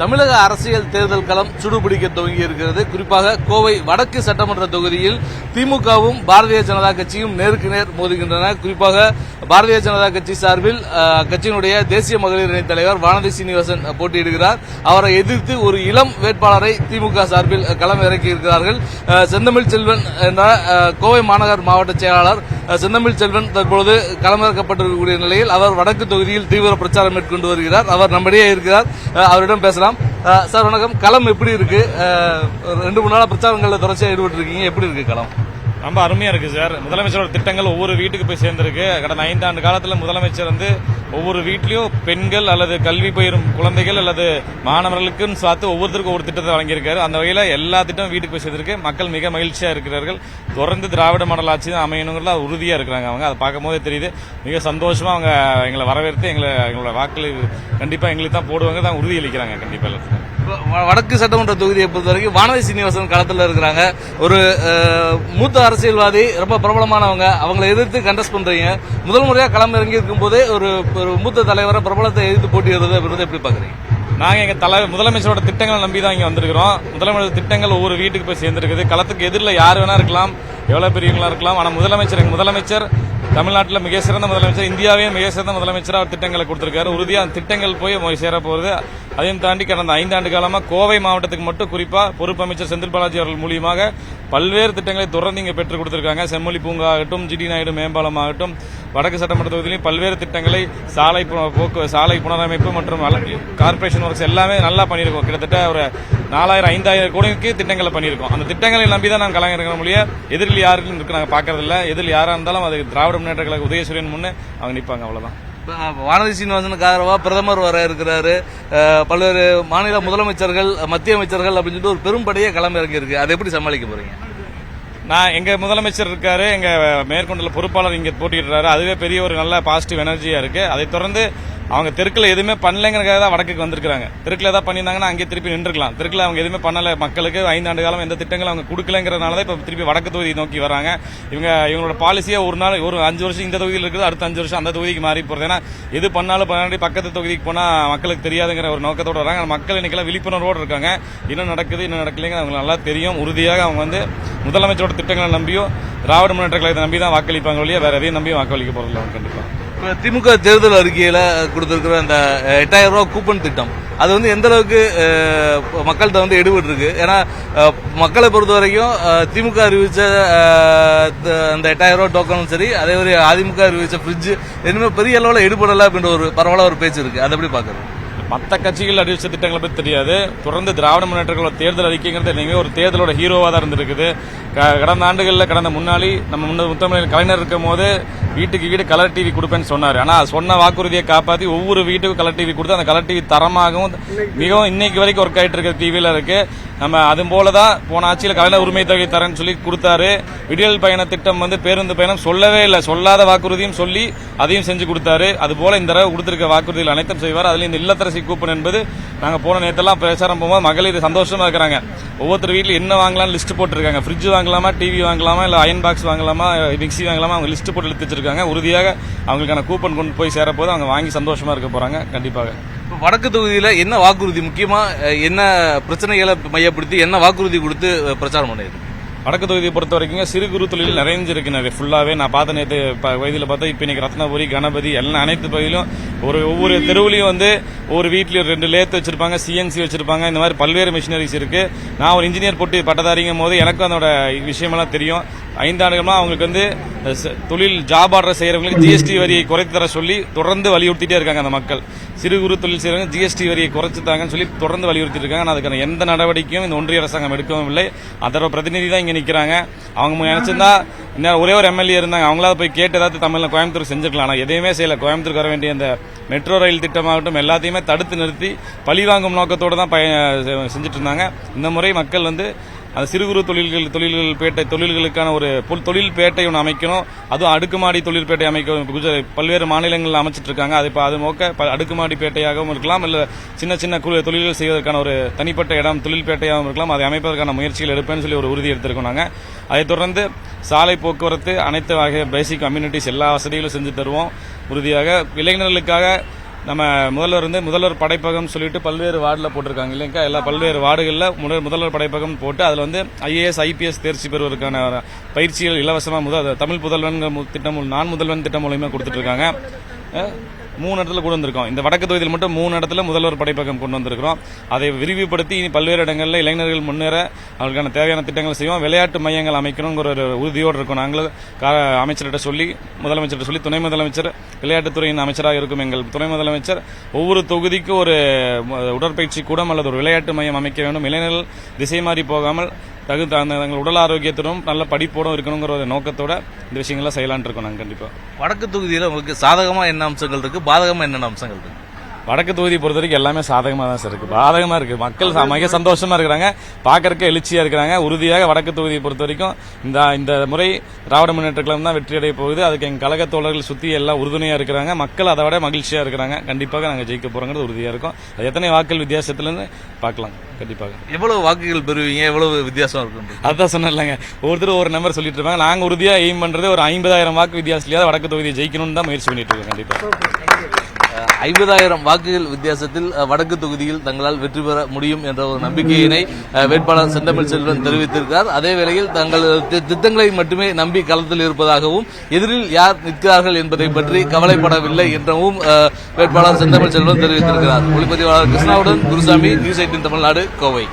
தமிழக அரசியல் தேர்தல் களம் சுடுபிடிக்க துவங்கி இருக்கிறது. குறிப்பாக கோவை வடக்கு சட்டமன்ற தொகுதியில் திமுகவும் பாரதிய ஜனதா கட்சியும் நேருக்கு நேர் மோதுகின்றன. குறிப்பாக பாரதிய ஜனதா கட்சி சார்பில் கட்சியினுடைய தேசிய மகளிர் அணி தலைவர் வானதி சீனிவாசன் போட்டியிடுகிறார். அவரை எதிர்த்து ஒரு இளம் வேட்பாளரை திமுக சார்பில் களம் இறக்கி இருக்கிறார்கள். செந்தமிழ் செல்வன் என்ற கோவை மாநகர் மாவட்ட செயலாளர் செந்தமிழ் செல்வன் தற்பொழுது களமிறக்கப்பட்டிருக்கக்கூடிய நிலையில் அவர் வடக்கு தொகுதியில் தீவிர பிரச்சாரம் மேற்கொண்டு வருகிறார். அவர் நம்மிடையே இருக்கிறார். அவரிடம் பேசலாம். சார் வணக்கம். களம் எப்படி இருக்கு? 2-3 நாளா பிரச்சாரங்கள்ல தொடர்ச்சியா ஈடுபட்டு இருக்கீங்க. எப்படி இருக்கு களம்? ரொம்ப அருமையா இருக்கு சார். முதலமைச்சரோட திட்டங்கள் ஒவ்வொரு வீட்டுக்கு போய் சேர்ந்திருக்கு. கடந்த 5 ஆண்டு காலத்துல முதலமைச்சர் ஒவ்வொரு வீட்லயும் பெண்கள் அல்லது கல்வி பயிரும் குழந்தைகள் அல்லது மாணவர்களுக்குன்னு பார்த்து ஒவ்வொருத்தருக்கும் ஒவ்வொரு திட்டத்தை வழங்கியிருக்காரு. அந்த வகையில எல்லா திட்டமும் வீட்டுக்கு போய் சேர்ந்திருக்கு. மக்கள் மிக மகிழ்ச்சியா இருக்கிறார்கள். தொடர்ந்து திராவிட மாடல் ஆட்சி தான் அமையணுங்கிறத உறுதியா இருக்கிறாங்க. அவங்க அதை பார்க்கும் போதே தெரியுது. மிக சந்தோஷமா அவங்க எங்களை வரவேற்று எங்களோட வாக்கள் கண்டிப்பா எங்களுக்கு தான் போடுவாங்க தான் உறுதி அளிக்கிறாங்க. கண்டிப்பா வடக்கு சட்டமன்ற தொகுதியை பொறுத்த வரைக்கும் வானதி சீனிவாசன் களத்தில் இருக்கிறாங்க. ஒரு மூத்த அரசியல்வாதி, ரொம்ப பிரபலமானவங்க. அவங்களை எதிர்த்து கண்டஸ்ட் பண்றீங்க. முதல் முறையா களம் இறங்கி இருக்கும் போதே ஒரு மூத்த தலைவரை பிரபலத்தை எதிர்த்து போட்டியிடுறது அப்படின்றத எப்படி பாக்குறீங்க? நாங்க எங்க முதலமைச்சரோட திட்டங்களை நம்பி தான் இங்க வந்திருக்கிறோம். முதலமைச்சர் திட்டங்கள் ஒவ்வொரு வீட்டுக்கு போய் சேர்ந்திருக்குது. களத்துக்கு எதிரில் யார் வேணா இருக்கலாம், எவ்வளவு பெரியவங்களா இருக்கலாம். ஆனா முதலமைச்சர் தமிழ்நாட்டில் மிக சிறந்த முதலமைச்சர், இந்தியாவே மிக சிறந்த முதலமைச்சர். அவர் திட்டங்களை கொடுத்திருக்காரு. உறுதியா திட்டங்கள் போய் சேர போகுது. அதையும் தாண்டி கடந்த 5 ஆண்டு காலமா கோவை மாவட்டத்துக்கு மட்டும் குறிப்பா பொறுப்பு அமைச்சர் செந்தில் பாலாஜி அவர்கள் மூலியமாக பல்வேறு திட்டங்களை தொடர்ந்து இங்க பெற்றுக் கொடுத்திருக்காங்க. செம்மொழி பூங்கா ஆகட்டும், ஜிடி நாயுடு மேம்பாலம் ஆகட்டும், வடக்கு சட்டமன்ற தொகுதியிலும் பல்வேறு திட்டங்களை சாலை புனரமைப்பு மற்றும் கார்பரேஷன் ஒர்க்ஸ் எல்லாமே நல்லா பண்ணியிருக்கோம். கிட்டத்தட்ட ஒரு 4000-5000 கோடிக்கு திட்டங்களை பண்ணியிருக்கோம். அந்த திட்டங்களை நம்பிதான் நாங்கள் கலைஞர் மொழியை எதிரில் யாருக்கும் இருக்கு நாங்கள் பாக்குறது இல்ல. எதிரில் யாரா இருந்தாலும் அது திராவிட முன்னேற்ற கழக உதயசூரியன் முன்னே அவங்க நிற்பாங்க. அவ்வளவுதான். வானதி சீனிவாசனுக்கு ஆதரவா பிரதமர் வர இருக்கிறாரு. பல்வேறு மாநில முதலமைச்சர்கள், மத்திய அமைச்சர்கள் அப்படின்னு சொல்லிட்டு ஒரு பெரும்படையே களம் இறங்கி இருக்கு. அதை எப்படி சமாளிக்க போறீங்க? எங்க முதலமைச்சர் இருக்காரு, எங்க மேற்கொண்டுள்ள பொறுப்பாளர் இங்க போட்டியிடுறாரு. அதுவே பெரிய ஒரு நல்ல பாசிட்டிவ் எனர்ஜியா இருக்கு. அதை தொடர்ந்து அவங்க தெருக்குல எதுவுமே பண்ணலங்கிறதுக்காக தான் வடக்குக்கு வந்திருக்காங்க. தெருக்குல ஏதாவது பண்ணியிருந்தாங்கன்னா அங்கே திருப்பி நின்றுக்கலாம். தெருக்குல அவங்க எதுவுமே பண்ணல, மக்களுக்கு 5 ஆண்டு காலம் எந்த திட்டங்களும் அவங்க கொடுக்கலங்கிறதுனால தான் இப்ப திருப்பி வடக்கு தொகுதி நோக்கி வராங்க. இவங்களோட பாலிசியா ஒரு 5 வருஷம் இந்த தொகுதியில் இருக்குது, அடுத்த 5 வருஷம் அந்த தொகுதிக்கு மாறி போறது. ஏன்னா எது பண்ணாலும் பக்கத்து தொகுதிக்கு போனா மக்களுக்கு தெரியாதுங்கிற ஒரு நோக்கத்தோடு வராங்க. மக்கள் இன்னைக்கெல்லாம் விழிப்புணர்வோடு இருக்காங்க. இன்னும் நடக்குது, இன்னும் நடக்கலைங்க அவங்களுக்கு நல்லா தெரியும். உறுதியாக அவங்க முதலமைச்சரோட திட்டங்களை நம்பியோ திராவிட முன்னேற்ற கழகத்தை நம்பி தான் வாக்களிப்பாங்க ஒழிய வேற எதையும் நம்பியும் வாக்களிக்க போறதில்லை. அவங்க கண்டிப்பா திமுக தேர்தல் அறிக்கையில கொடுத்திருக்கிற அந்த 8000 ரூபாய் கூப்பன் திட்டம் அது எந்த அளவுக்கு மக்கள்கிட்ட எடுபட்டு இருக்கு? ஏன்னா மக்களை பொறுத்த வரைக்கும் திமுக அறிவிச்ச அந்த 8000 ரூபாய் டோக்கனும் சரி, அதே மாதிரி அதிமுக அறிவிச்ச பிரிட்ஜ் எதுவுமே பெரிய அளவில் எடுபடல அப்படின்ற ஒரு பரவலாக ஒரு பேச்சு இருக்கு. அதை எப்படி பாக்குறது? மற்ற கட்சிகள் அறிவிச்ச திட்டங்களை பற்றி தெரியாது. தொடர்ந்து திராவிட முன்னேற்ற தேர்தல் அறிக்கைங்கிறது என்னைக்குமே ஒரு தேர்தலோட ஹீரோவா தான் இருந்திருக்குது. கடந்த ஆண்டுகளில் கடந்த முன்னாடி நம்ம முத்தமிழ் கலைஞர் இருக்கும் போது வீட்டுக்கு வீடு கலர் டிவி கொடுப்பேன்னு சொன்னாரு. ஆனா சொன்ன வாக்குறுதியை காப்பாற்றி ஒவ்வொரு வீட்டுக்கும் கலர் டிவி கொடுத்து அந்த கலர் டிவி தரமாகவும் மிகவும் இன்னைக்கு வரைக்கும் ஒர்க் ஆயிட்டு இருக்க டிவியில இருக்கு. நம்ம அது போலதான் போன ஆட்சியில் கலைஞர் உரிமை தொகை தரேன்னு சொல்லி கொடுத்தாரு. விடியல் பயண திட்டம் பேருந்து பயணம் சொல்லவே இல்லை. சொல்லாத வாக்குறுதியும் சொல்லி அதையும் செஞ்சு கொடுத்தாரு. அது போல இந்த தடவை கொடுத்திருக்க வாக்குறுதிகள் அனைத்தும் செய்வார். அதுல இந்த இல்லத்தரசி கூப்பன் என்பது நாங்க போன நேரத்தெல்லாம் பிரச்சாரம் போகும்போது மகளிர் சந்தோஷமா இருக்கிறாங்க. ஒவ்வொருத்தர் வீட்டில் என்ன வாங்கலாம் லிஸ்ட் போட்டிருக்காங்க. ஃப்ரிட்ஜ் வாங்கலாமா, டிவி வாங்கலாமா, இல்ல அயன் பாக்ஸ் வாங்கலாமா, மிக்சி வாங்கலாமா, அவங்க லிஸ்ட் போட்டு எடுத்து வச்சிருக்காங்க. உறுதியாக அவங்களுக்கான கூப்பன் கொண்டு போய் சேரப்போது அவங்க வாங்கி சந்தோஷமா இருக்க போறாங்க. கண்டிப்பாக வடக்கு தொகுதியில என்ன வாக்குறுதி, முக்கியமா என்ன பிரச்சனைகளை மையப்படுத்தி என்ன வாக்குறுதி கொடுத்து பிரச்சாரம் பண்ணிருக்கு? வடக்கு தொகுதியை பொறுத்த வரைக்கும் சிறு குறு தொழில் நிறைஞ்சிருக்கு. நிறைய ஃபுல்லாவே நான் பார்த்த நேற்று வயதில் பார்த்தா இப்ப இன்னைக்கு ரத்னபுரி, கணபதி எல்லாம் அனைத்து பகுதியிலும் ஒவ்வொரு தெருவுலையும் ஒவ்வொரு வீட்லயும் 2 லேத் வச்சிருப்பாங்க, சிஎன்சி வச்சிருப்பாங்க. இந்த மாதிரி பல்வேறு மிஷினரிஸ் இருக்கு. நான் ஒரு இன்ஜினியர் போட்டு பட்டதாரிங்கும் போது எனக்கும் அதோட விஷயமெல்லாம் தெரியும். 5 ஆண்டுகளா அவங்களுக்கு தொழில் ஜாப் ஆர்டர் செய்யறவங்களுக்கு ஜிஎஸ்டி வரியை குறைத்து தர சொல்லி தொடர்ந்து வலியுறுத்திட்டே இருக்காங்க. அந்த மக்கள் சிறு குறு தொழில் செய்யறவங்க ஜிஎஸ்டி வரியை குறைச்சுட்டாங்கன்னு சொல்லி தொடர்ந்து வலியுறுத்தி இருக்காங்க. அதுக்கான எந்த நடவடிக்கையும் இந்த ஒன்றிய அரசாங்கம் எடுக்கவும் இல்லை. அதோட பிரதிநிதி தான் இங்க நிக்கிறாங்க. அவங்க நினைச்சிருந்தா இன்னும் ஒரே ஒரு எம்எல்ஏ இருந்தாங்க, அவங்களாவது போய் கேட்டு ஏதாவது தமிழ்ல கோயம்புத்தூர் செஞ்சிருக்கலாம். ஆனா எதையுமே செய்யல. கோயம்புத்தூருக்கு வர வேண்டிய அந்த மெட்ரோ ரயில் திட்டமாகட்டும் எல்லாத்தையுமே தடுத்து நிறுத்தி பழிவாங்கும் நோக்கத்தோடு தான் செஞ்சுட்டு இருந்தாங்க. இந்த முறை மக்கள் அந்த சிறு குறு தொழில்களுக்கான ஒரு தொழில் பேட்டை ஒன்று அமைக்கணும். அதுவும் அடுக்குமாடி தொழிற்பேட்டை அமைக்க பல்வேறு மாநிலங்களில் அமைச்சிட்டு இருக்காங்க. அது நோக்க அடுக்குமாடி பேட்டையாகவும் இருக்கலாம், இல்ல சின்ன தொழில்கள் செய்வதற்கான ஒரு தனிப்பட்ட இடம் தொழில் பேட்டையாகவும் இருக்கலாம். அதை அமைப்பதற்கான முயற்சிகள் எடுப்பேன்னு சொல்லி ஒரு உறுதி எடுத்திருக்கோம். நாங்க அதை தொடர்ந்து சாலை போக்குவரத்து அனைத்து வகை பேசிக் கம்யூனிட்டிஸ் எல்லா வசதிகளும் செஞ்சு தருவோம். உறுதியாக இளைஞர்களுக்காக நம்ம முதல்வர் படைப்பகம் சொல்லிட்டு பல்வேறு வார்டில் போட்டிருக்காங்க இல்லைங்களா. எல்லா பல்வேறு வார்டுகளில் முதல்வர் படைப்பகம் போட்டு அதில் வந்து IAS IPS தேர்ச்சி பெறுவதற்கான பயிற்சிகள் இலவசமாக தமிழ் புதல்வன் திட்டம் நான் முதல்வன் திட்டம் மூலமா கொடுத்துட்டு இருக்காங்க. 3 இடத்துல கொண்டு வந்திருக்கோம். இந்த வடக்கு தொகுதியில் மட்டும் 3 இடத்துல முதல்வர் படைப்பகம் கொண்டு வந்திருக்கிறோம். அதை விரிவுபடுத்தி இனி பல்வேறு இடங்களில் இளைஞர்கள் முன்னேற அவர்களுக்கான தேவையான திட்டங்கள் செய்வோம். விளையாட்டு மையங்கள் அமைக்கணுங்கிற ஒரு உறுதியோடு இருக்கும். நாங்களும் அமைச்சர்கிட்ட சொல்லி முதலமைச்சர்கிட்ட சொல்லி துணை முதலமைச்சர் விளையாட்டுத்துறையின் அமைச்சராக இருக்கும் எங்கள் துணை முதலமைச்சர் ஒவ்வொரு தொகுதிக்கும் ஒரு உடற்பயிற்சி கூடம் அல்லது ஒரு விளையாட்டு மையம் அமைக்க வேண்டும். இளைஞர்கள் திசை மாறி போகாமல் தங்கள் உடல் ஆரோக்கியத்திலும் நல்ல படிப்போடும் இருக்கணுங்கிற ஒரு நோக்கத்தோட இந்த விஷயங்கள்லாம் செய்யலான் இருக்கோம். நாங்கள் கண்டிப்பா வடக்கு தொகுதியில் உங்களுக்கு சாதகமா என்ன அம்சங்கள் இருக்கு, பாதகமா என்னென்ன அம்சங்கள் இருக்கு? வடக்கு தொகுதி பொறுத்த வரைக்கும் எல்லாமே சாதகமா தான் சார் இருக்கு. பாதகமா இருக்கு. மக்கள் மிக சந்தோஷமா இருக்கிறாங்க, பாக்கறதுக்கு எழுச்சியா இருக்கிறாங்க. உறுதியாக வடக்கு தொகுதியை பொறுத்த வரைக்கும் இந்த முறை திராவிட முன்னேற்ற கழகம் தான் வெற்றி அடைய போகுது. அதுக்கு எங்க கழக தோழர்கள் சுத்தி எல்லாம் உறுதுணையா இருக்கிறாங்க. மக்கள் அதை விட மகிழ்ச்சியா இருக்கிறாங்க. கண்டிப்பாக நாங்க ஜெயிக்க போறோங்கிறது உறுதியா இருக்கும். எத்தனை வாக்குகள் வித்தியாசத்திலிருந்து பார்க்கலாம். கண்டிப்பாக எவ்வளவு வாக்குகள் பெறுவீங்க, எவ்வளவு வித்தியாசம் இருக்கும்? அதான் சொன்னேன்லங்க, ஒருத்தர் ஒரு நம்பர் சொல்லிட்டு இருப்பாங்க. நாங்க உறுதியா எய்ம் பண்றது ஒரு 50,000 வாக்கு வித்தியாசத்திலேயே வடக்கு தொகுதியை ஜெயிக்கணும்னு தான் முயற்சி பண்ணிட்டு இருக்கோம். கண்டிப்பா 50,000 வாக்குகள் வித்தியாசத்தில் வடக்கு தொகுதியில் தங்களால் வெற்றி பெற முடியும் என்ற ஒரு நம்பிக்கையினை வேட்பாளர் செந்தமிழ் செல்வன் தெரிவித்திருக்கிறார். அதே வேளையில் தங்கள் திட்டங்களை மட்டுமே நம்பி களத்தில் இருப்பதாகவும் எதிரில் யார் நிற்கிறார்கள் என்பதை பற்றி கவலைப்படவில்லை என்றவும் வேட்பாளர் செந்தமிழ் செல்வன் தெரிவித்திருக்கிறார். ஒளிப்பதிவாளர் கிருஷ்ணாவுடன் குருசாமி, நியூஸ் 18 தமிழ்நாடு, கோவை.